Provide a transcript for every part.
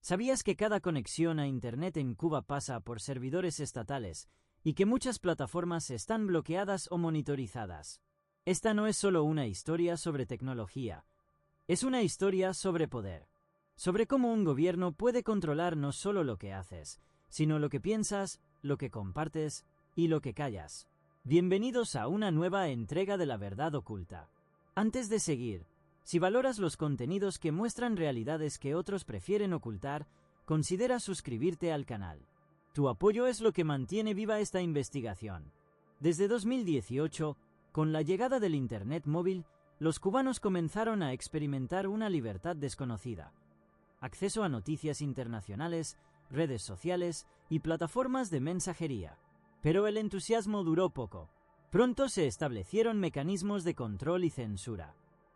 ¿Sabías que cada conexión a Internet en Cuba pasa por servidores estatales y que muchas plataformas están bloqueadas o monitorizadas? Esta no es solo una historia sobre tecnología, es una historia sobre poder. Sobre cómo un gobierno puede controlar no solo lo que haces, sino lo que piensas, lo que compartes y lo que callas. Bienvenidos a una nueva entrega de La Verdad Oculta. Antes de seguir, si valoras los contenidos que muestran realidades que otros prefieren ocultar, considera suscribirte al canal. Tu apoyo es lo que mantiene viva esta investigación. Desde 2018, con la llegada del Internet móvil, los cubanos comenzaron a experimentar una libertad desconocida. Acceso a noticias internacionales, redes sociales y plataformas de mensajería. Pero el entusiasmo duró poco. Pronto se establecieron mecanismos de control y censura.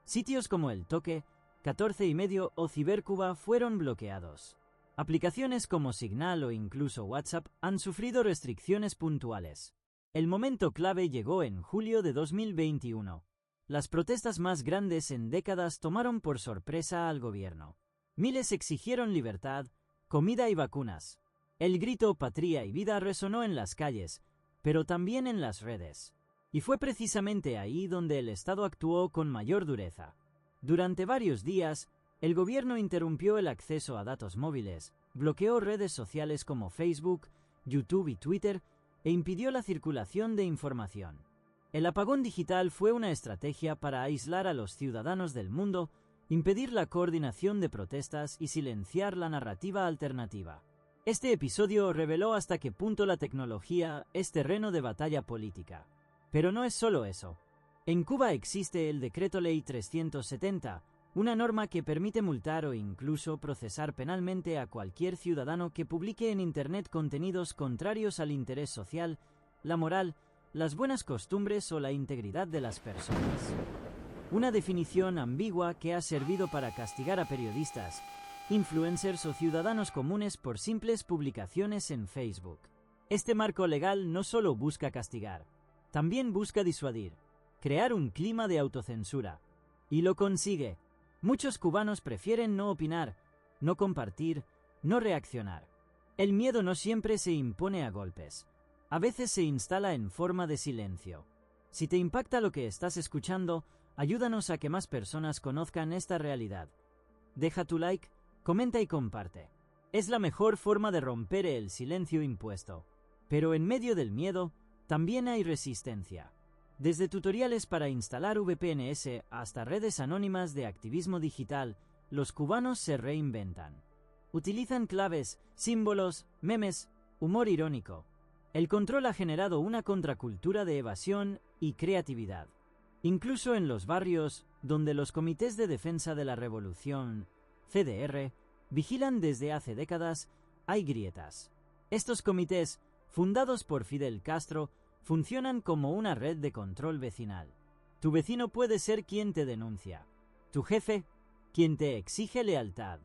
Sitios como El Toque, 14 y medio o Cibercuba fueron bloqueados. Aplicaciones como Signal o incluso WhatsApp han sufrido restricciones puntuales. El momento clave llegó en julio de 2021. Las protestas más grandes en décadas tomaron por sorpresa al gobierno. Miles exigieron libertad, comida y vacunas. El grito Patria y Vida resonó en las calles, pero también en las redes. Y fue precisamente ahí donde el Estado actuó con mayor dureza. Durante varios días, el gobierno interrumpió el acceso a datos móviles, bloqueó redes sociales como Facebook, YouTube y Twitter, e impidió la circulación de información. El apagón digital fue una estrategia para aislar a los ciudadanos del mundo, impedir la coordinación de protestas y silenciar la narrativa alternativa. Este episodio reveló hasta qué punto la tecnología es terreno de batalla política. Pero no es solo eso. En Cuba existe el Decreto Ley 370, una norma que permite multar o incluso procesar penalmente a cualquier ciudadano que publique en Internet contenidos contrarios al interés social, la moral, las buenas costumbres o la integridad de las personas. Una definición ambigua que ha servido para castigar a periodistas, influencers o ciudadanos comunes por simples publicaciones en Facebook. Este marco legal no solo busca castigar, también busca disuadir, crear un clima de autocensura. Y lo consigue. Muchos cubanos prefieren no opinar, no compartir, no reaccionar. El miedo no siempre se impone a golpes. A veces se instala en forma de silencio. Si te impacta lo que estás escuchando, ayúdanos a que más personas conozcan esta realidad. Deja tu like, comenta y comparte. Es la mejor forma de romper el silencio impuesto. Pero en medio del miedo, también hay resistencia. Desde tutoriales para instalar VPNs hasta redes anónimas de activismo digital, los cubanos se reinventan. Utilizan claves, símbolos, memes, humor irónico. El control ha generado una contracultura de evasión y creatividad. Incluso en los barrios, donde los comités de defensa de la revolución, CDR, vigilan desde hace décadas, hay grietas. Estos comités, fundados por Fidel Castro, funcionan como una red de control vecinal. Tu vecino puede ser quien te denuncia. Tu jefe, quien te exige lealtad.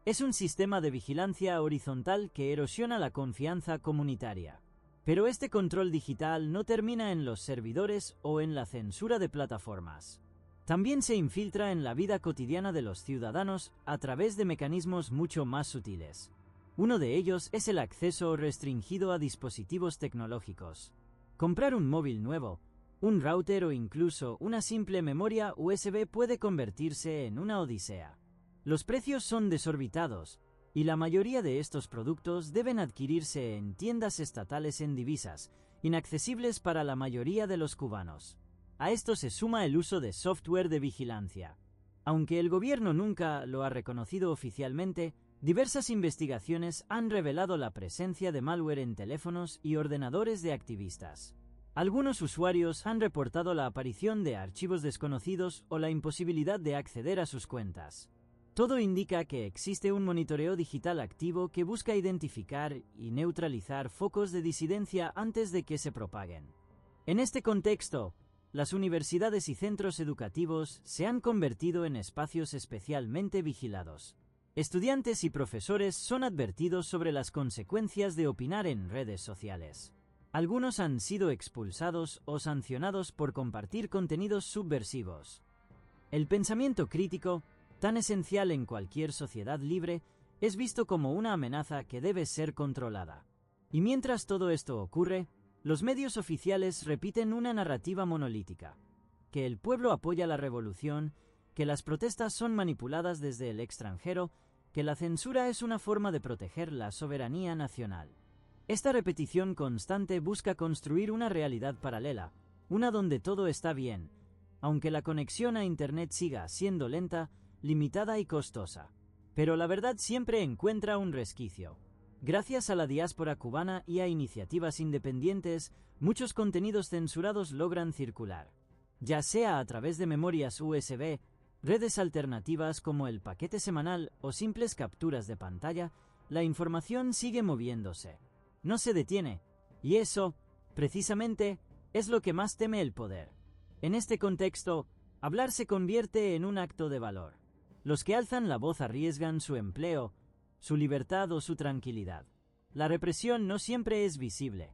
Es un sistema de vigilancia horizontal que erosiona la confianza comunitaria. Pero este control digital no termina en los servidores o en la censura de plataformas. También se infiltra en la vida cotidiana de los ciudadanos a través de mecanismos mucho más sutiles. Uno de ellos es el acceso restringido a dispositivos tecnológicos. Comprar un móvil nuevo, un router o incluso una simple memoria USB puede convertirse en una odisea. Los precios son desorbitados, y la mayoría de estos productos deben adquirirse en tiendas estatales en divisas, inaccesibles para la mayoría de los cubanos. A esto se suma el uso de software de vigilancia. Aunque el gobierno nunca lo ha reconocido oficialmente, diversas investigaciones han revelado la presencia de malware en teléfonos y ordenadores de activistas. Algunos usuarios han reportado la aparición de archivos desconocidos o la imposibilidad de acceder a sus cuentas. Todo indica que existe un monitoreo digital activo que busca identificar y neutralizar focos de disidencia antes de que se propaguen. En este contexto, las universidades y centros educativos se han convertido en espacios especialmente vigilados. Estudiantes y profesores son advertidos sobre las consecuencias de opinar en redes sociales. Algunos han sido expulsados o sancionados por compartir contenidos subversivos. El pensamiento crítico, tan esencial en cualquier sociedad libre, es visto como una amenaza que debe ser controlada. Y mientras todo esto ocurre, los medios oficiales repiten una narrativa monolítica: que el pueblo apoya la revolución, que las protestas son manipuladas desde el extranjero, que la censura es una forma de proteger la soberanía nacional. Esta repetición constante busca construir una realidad paralela, una donde todo está bien, aunque la conexión a Internet siga siendo lenta, limitada y costosa. Pero la verdad siempre encuentra un resquicio. Gracias a la diáspora cubana y a iniciativas independientes, muchos contenidos censurados logran circular. Ya sea a través de memorias USB, redes alternativas como el paquete semanal o simples capturas de pantalla, la información sigue moviéndose. No se detiene, y eso, precisamente, es lo que más teme el poder. En este contexto, hablar se convierte en un acto de valor. Los que alzan la voz arriesgan su empleo, su libertad o su tranquilidad. La represión no siempre es visible.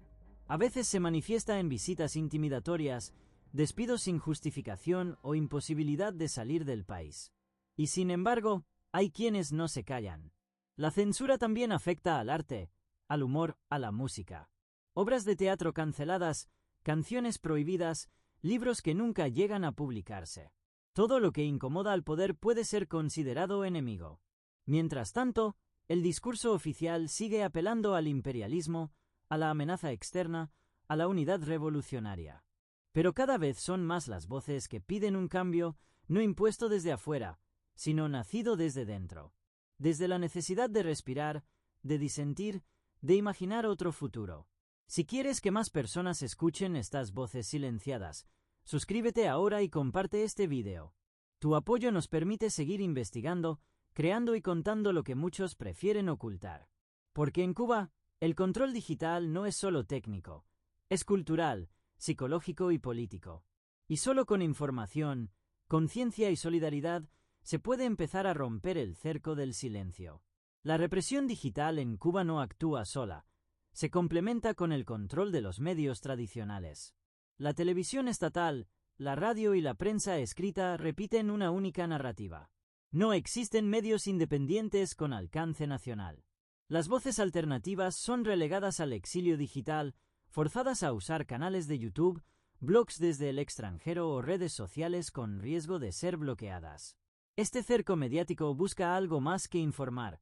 A veces se manifiesta en visitas intimidatorias, despidos sin justificación o imposibilidad de salir del país. Y sin embargo, hay quienes no se callan. La censura también afecta al arte, al humor, a la música. Obras de teatro canceladas, canciones prohibidas, libros que nunca llegan a publicarse. Todo lo que incomoda al poder puede ser considerado enemigo. Mientras tanto, el discurso oficial sigue apelando al imperialismo, a la amenaza externa, a la unidad revolucionaria. Pero cada vez son más las voces que piden un cambio no impuesto desde afuera, sino nacido desde dentro. Desde la necesidad de respirar, de disentir, de imaginar otro futuro. Si quieres que más personas escuchen estas voces silenciadas, suscríbete ahora y comparte este video. Tu apoyo nos permite seguir investigando, creando y contando lo que muchos prefieren ocultar. Porque en Cuba, el control digital no es solo técnico, es cultural, psicológico y político. Y solo con información, conciencia y solidaridad se puede empezar a romper el cerco del silencio. La represión digital en Cuba no actúa sola, se complementa con el control de los medios tradicionales. La televisión estatal, la radio y la prensa escrita repiten una única narrativa. No existen medios independientes con alcance nacional. Las voces alternativas son relegadas al exilio digital, forzadas a usar canales de YouTube, blogs desde el extranjero o redes sociales con riesgo de ser bloqueadas. Este cerco mediático busca algo más que informar,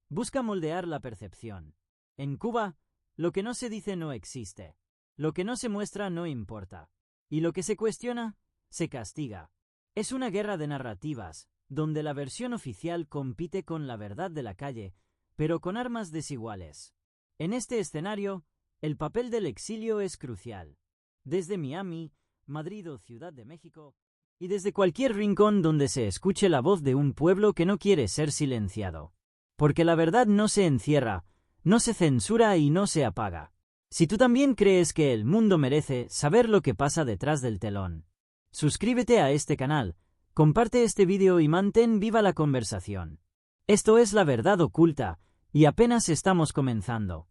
busca moldear la percepción. En Cuba, lo que no se dice no existe, lo que no se muestra no importa, y lo que se cuestiona, se castiga. Es una guerra de narrativas, donde la versión oficial compite con la verdad de la calle, pero con armas desiguales. En este escenario, el papel del exilio es crucial. Desde Miami, Madrid o Ciudad de México, y desde cualquier rincón donde se escuche la voz de un pueblo que no quiere ser silenciado. Porque la verdad no se encierra, no se censura y no se apaga. Si tú también crees que el mundo merece saber lo que pasa detrás del telón, suscríbete a este canal, comparte este vídeo y mantén viva la conversación. Esto es La Verdad Oculta, y apenas estamos comenzando.